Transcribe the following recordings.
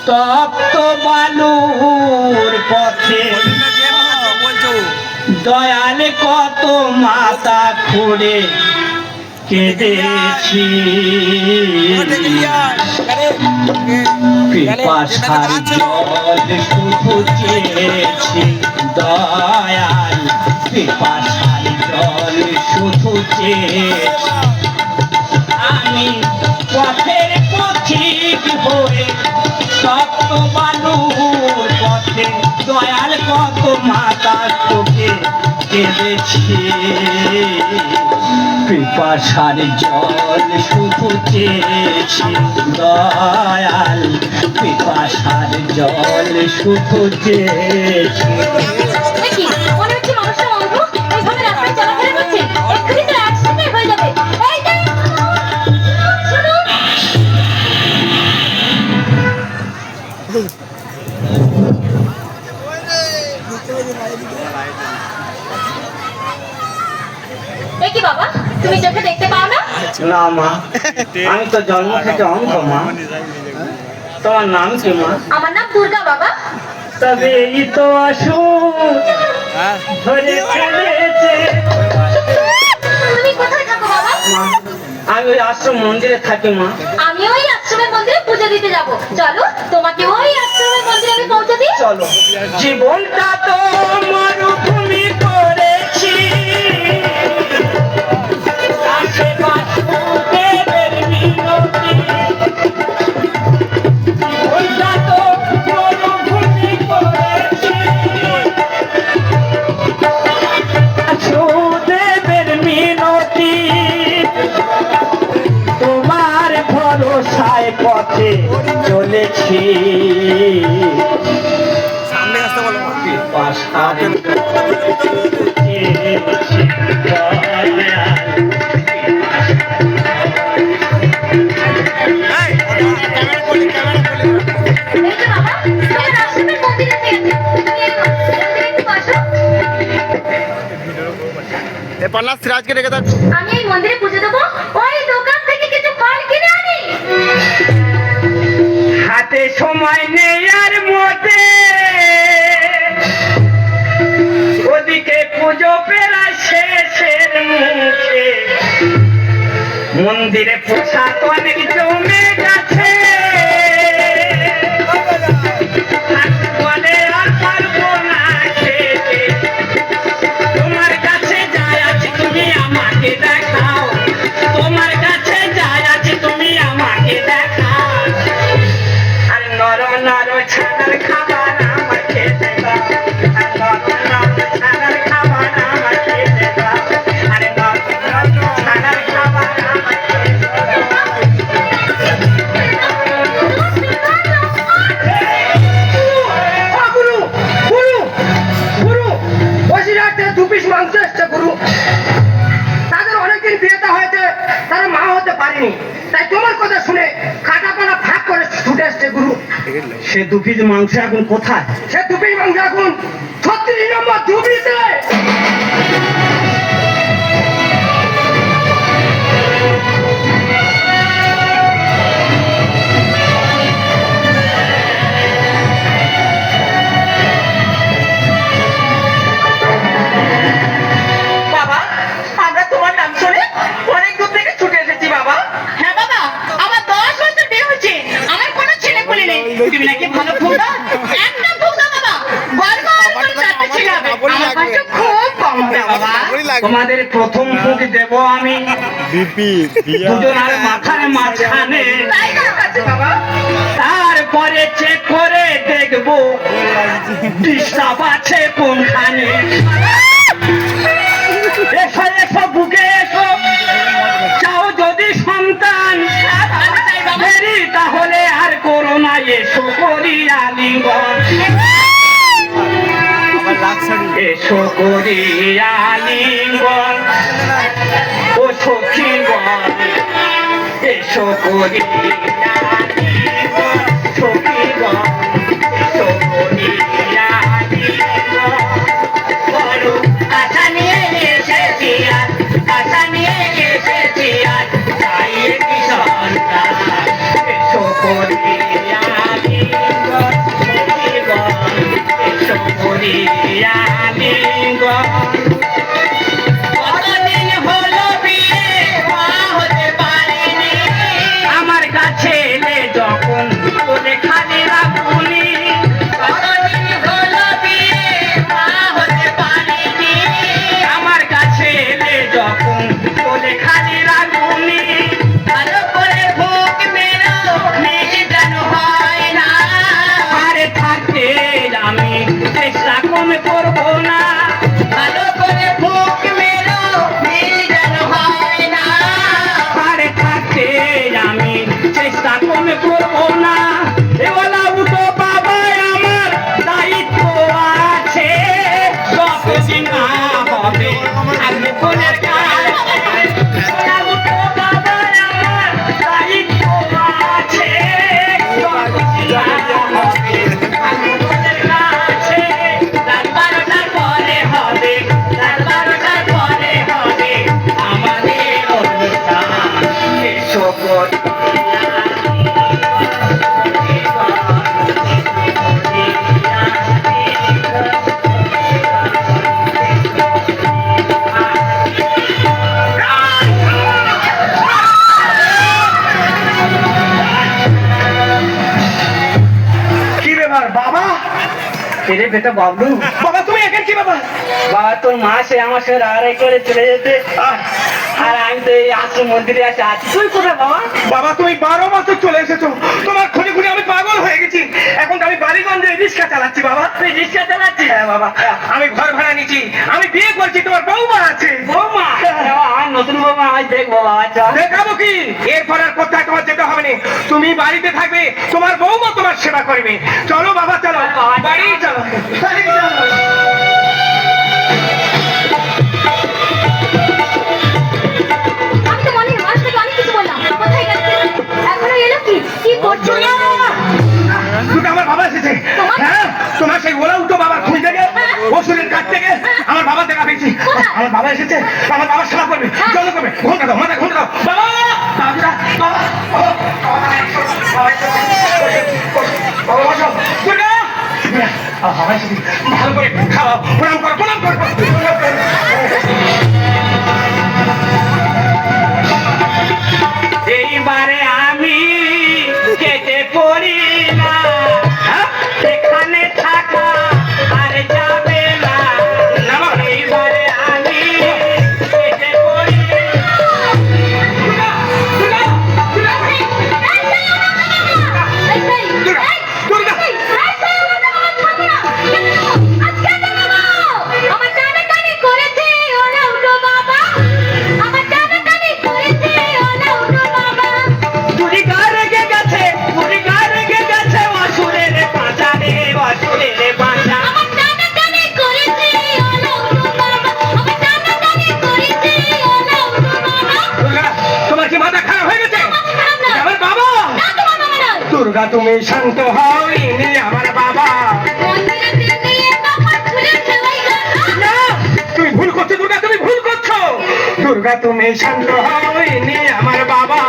তপ্ত বালুর পথে দয়াল কত মাথা খুঁড়ে কেঁদেছি, পিপাসার জল শুধু চেয়েছি দয়াল, পিপাসার জল শুধু চেয়েছি। আমি পথের পথিক হয়ে শক্ত বালুর পথে দয়াল কত মাথা চোখে কেঁদেছি, পিপাসার জল শুধু চেয়েছি দয়াল, পিপাসার জল শুধু চেয়েছি। বাবা তুমি চোখে দেখতে পাও না? না মা, আমি তো জন্ম থেকে অন্ধ মা। তোমার নাম কি মা? আমার নাম দুর্গা বাবা। তবে এই তো অসুখ ধরে ফেলেছে। তুমি কোথায় থাকো বাবা? মা আমি ওই আশ্রম মন্দিরে থাকি মা। আমি ওই আশ্রমের মন্দিরে পূজা দিতে যাব, চলো তোমাকে ওই আশ্রমের মন্দিরে আমি পৌঁছে দিই। চলো। জীবনটা তো মরুভূমি করেছি, তোমার ভরসায় পথে চলেছি, সিরাজকে রেখে দাও। আমি এই মন্দিরে পুজো দেবো, ওই দোকান থেকে কিছু ফল কিনে আনি। হাতে সময় নেই আর মতে, ওদিকে পুজো প্রায় শেষের মুখে, মন্দিরে প্রসাদ অনেক জমে গেছে, বলে আর পারবো না খেতে। তোমার কাছে যাই আছে তুমি আমাকে দেখাও, তোমার কাছে যাই আছে তুমি আমাকে দেখাও। আর নর নর ছানার খাবার আমার খেতে দাও, আর নর নর ছানার খাবার আমার খেতে দাও, আরে নর নর ছানার খাবার আমার খেতে দাও। গুরু গুরু গুরু, বসিরহাটে 2 পিস মাংস এসছে গুরু। তাদের অনেকদিন বিয়েটা হয়েছে, তারা মা হতে পারেনি, তাই তোমার কথা শুনে কাটাপানা ভাগ করে ছুটে এসছে গুরু। সে 2 পিস মাংস এখন কোথায়? সে 2 পিস মাংস এখন 36 নম্বর ধুবড়িতে। বাবা আমরা তোমার নাম শুনে অনেক দূর থেকে ছুটে এসেছি বাবা। হ্যাঁ বাবা, আমার 10 বছর বিয়ে হয়েছে, আমার কোনো ছেলে পুলে নেই। তুমি নাকি ভালো ফুল দাও, একটা ফুল দাও বাবা, গড় গড় করে 4টে ছেলে হবে। আমার কাছে খুব কম হবে বাবা। তোমাদের প্রথম ফুক দেব আমি দুজনের মাথার মাঝখানে, তাই না কাছে বাবা? তারপরে চেক করে দেখবো ডিস্টার্ব আছে কোনখানে। এসো এসো বুকে এসো, চাও যদি সন্তান দেরি তাহলে আর করো না, এসো করি আলিঙ্গন, এসো করি আলিঙ্গন, ও সখীগণ এসো করি আলিঙ্গন, সখীগণ এসো করি আলিঙ্গন। বড় আশা নিয়ে এসেছি আজ, আশা নিয়ে এসেছি আজ, চাই কি সন্তান, এসো করি আলিঙ্গন। এসো কি ব্যাপার বাবা? এরে বেটা বাবলু, বাবা তুমি এখানে কি বাবা? বাবা তোর মা সে আমার সঙ্গে লড়াই করে চলে যেতে, আর আমি তো এই আশ্রম মন্দিরে আছে আছি। তুই কোথায় বাবা? বাবা তুমি 12 বছর চলে এসেছো, তোমার খুঁজে খুঁজে আমি পাগল হয়ে গেছি। এখন তো আমি বাড়িগঞ্জে রিক্সা চালাচ্ছি বাবা। তুই রিক্সা চালাচ্ছিস? হ্যাঁ বাবা, আমি ঘর ভাড়া নিচ্ছি, আমি বিয়ে করছি, তোমার বৌমা আছে। বৌমা? আমার নতুন বৌমা, আমি দেখবো বাবা। আচ্ছা দেখাবো কি? এরপর আর কোথায় তোমার যেতে হবে না, তুমি বাড়িতে থাকবে, তোমার বৌমা তোমার সেবা করবে। চলো বাবা চলো, বাড়ি চলো, বাড়ি চলো। আমি তো মনে মাসটাকে অনেক কিছু বললাম, কোথায় গেছে? এখনো এলো কি? কি করছো না? দুটো আমার বাবা এসেছে। হ্যাঁ, তোমার সেই ওলা উঠো বাবা খুঁজ থেকে, ওষুধের কাছ থেকে আমার বাবা দেখা পেয়েছি। আমার বাবা এসেছে, আমার বাবার সেবা করবে, জল করবে, ঘন্টা দাও, মাথা ঘন্টা দাও। বাবা বাবা বাবা বাবা বসো। দুর্গা বাবা এসেছে, ভালো করে খাওয়াও, প্রণাম করো, প্রণাম করো, প্রণাম করো। এইবারে আমি কেটে পড়ি না, সেখানে থাকা আর যাবে না। এইবারে আমি কেটে পড়ি না। তুই গা রেগে গেছে, তুই গা রেগে গেছে, অসুরের বাঁচা রে, অসুরের বাঁচা। দুর্গা, তোমার কি মাথা খারাপ হয়ে গেছে? আমার বাবা। দুর্গা তুমি শান্ত হও, ইনি আমার বাবা। না, তুমি ভুল করছো দুর্গা, তুমি ভুল করছো। দুর্গা তুমি শান্ত হও, ইনি আমার বাবা।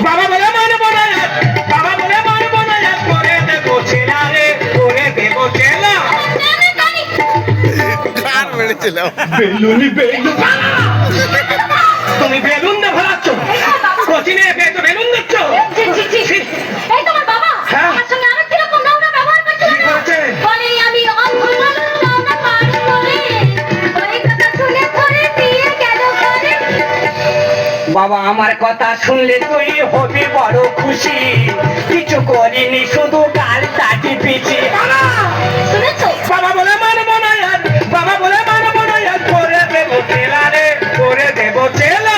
বাবা বলে মানবো না, বাবা বলে মানবো না, করে দেবো ছেলা রে, করে দেবো ছেলা। কার মেরেছিল? বেলুনি বেলুন, তুমি বেলুন দিয়ে ভরাচ্ছ, কোচিনে পেয়েছো বেলুন দিচ্ছ। এই তোমার বাবা হ্যাঁ। আমার সঙ্গে আরো কিরকম নোংরা ব্যবহার করছিল কি করেছে? বলে আমি অন্ধ নোংরা পারি বলে ওই কথা শুনে ধরে দিয়ে গেল ঘরে। বাবা আমার কথা শুনলে তুই হবি বড় খুশি, কিছু করিনি শুধু গাল তাটি পিছি। শুনেছো? বাবা বলে মানবো না, বাবা বলে মানবো না, করে দেবো ছেলা রে, করে দেবো ছেলা।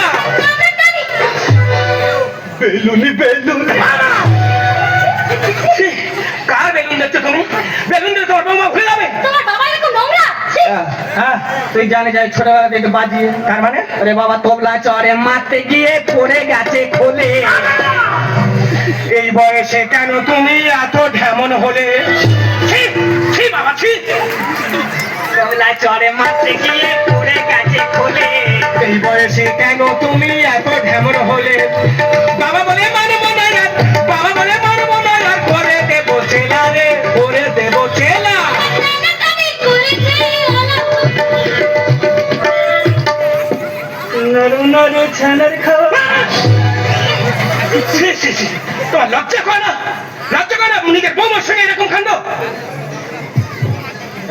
বেলুনি বেলুন, কার বেলুন দিচ্ছ তুমি? বেলুন দিলে তোমার বৌমা ভুলে যাবে। তোমার বাবা এরকম নোংরা? ছি! হ্যাঁ তুই জানি যাই ছোটবেলা থেকে বাজিয়ে, তার মানে আরে বাবা তবলা চরে মারতে গিয়ে পড়ে গেছে খোলে। এই বয়সে কেন তুমি এত ঢেমন হলে? ছি, ছি বাবা ছি। তবলা চরে মারতে গিয়ে পড়ে গেছে খোলে। এই বয়সে কেন তুমি এত ঢেমন হলে? বাবা বলে মানবো না, বাবা বলে মানবো না, করে দেবো ছেলা রে, করে দেবো ছেলা। নরু নরু ছানার খাওয়া। ছি, ছি, ছি। তোমার লজ্জা করে না? লজ্জা করে না নিজের বৌমার সঙ্গে এরকম কাণ্ড?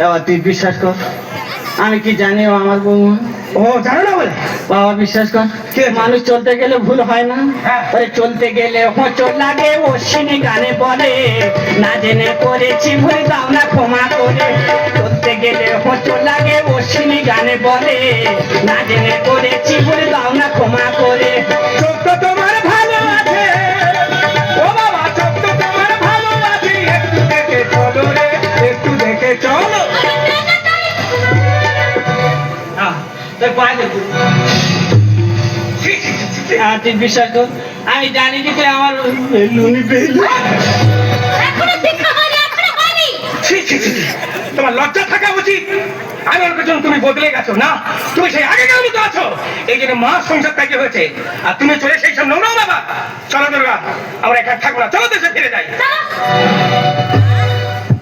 এবার তুই বিশ্বাস কর, আমি কি জানি ও আমার বৌমা। ও জানো না বলে? বাবা বিশ্বাস কর, মানুষ চলতে গেলে ভুল হয় না। হ্যাঁ। আরে চলতে গেলে হোঁচট লাগে, অশ্বিনী গানে বলে না জেনে করেছি ভুল, দাও না ক্ষমা করে। চলতে গেলে হোঁচট লাগে, অশ্বিনী গানে বলে না জেনে করেছি ভুল, দাও না ক্ষমা করে। চোখ তো তোমার ভালো আছে, ও বাবা চোখ তো তোমার ভালো আছে, একটু দেখে চলো রে, একটু দেখে চলো। ছি, ছি, ছি, ছি। তুই বিশ্বাস কর, আমি জানি কি তুই আমার বেলুনি বেলুন। এখনো শিক্ষা হয়নি, এখনো হয়নি। ছি, ছি, ছি, ছি। তোমার লজ্জা থাকা উচিত। আমি মনে করছি তুমি বদলে গেছো না, তুমি সেই আগেকার মতো আছো। এই জন্য মা সংসার ত্যাগী হয়েছে, আর তুমি চলে সেই সব নোংরা বাবা। চলো দুর্গা, আমরা এখানে থাকবো না, চলো দেশে ফিরে যাই।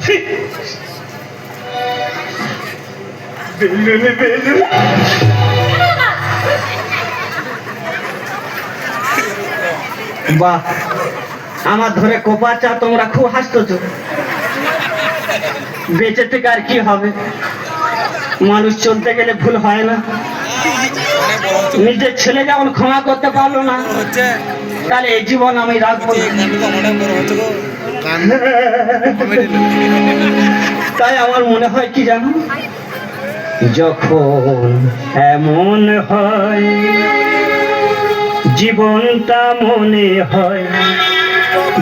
ছি। বাহ, আমার ধরে কোপাচা, তোমরা খুব হাসতেছো। বেঁচে থেকে আর কি হবে? মানুষ চলতে গেলে ভুল হয় না। নিজের ছেলে যেমন ক্ষমা করতে পারলো না, তাহলে এই জীবন আমি রাখবো না। তাই আমার মনে হয় কি জানো, যখন এমন হয় জীবনটা মনে হয়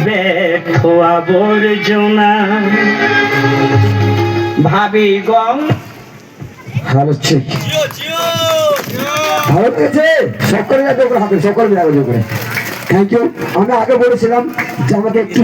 ব্যর্থ আবর্জনা, ভাবি গম। ভালো ঠিক ভালো লেগেছে, সকলে যাবে ওপরে হাতে, সকলে যাবে করে। Thank you. আমরা আগে বলেছিলাম যে আমাকে একটু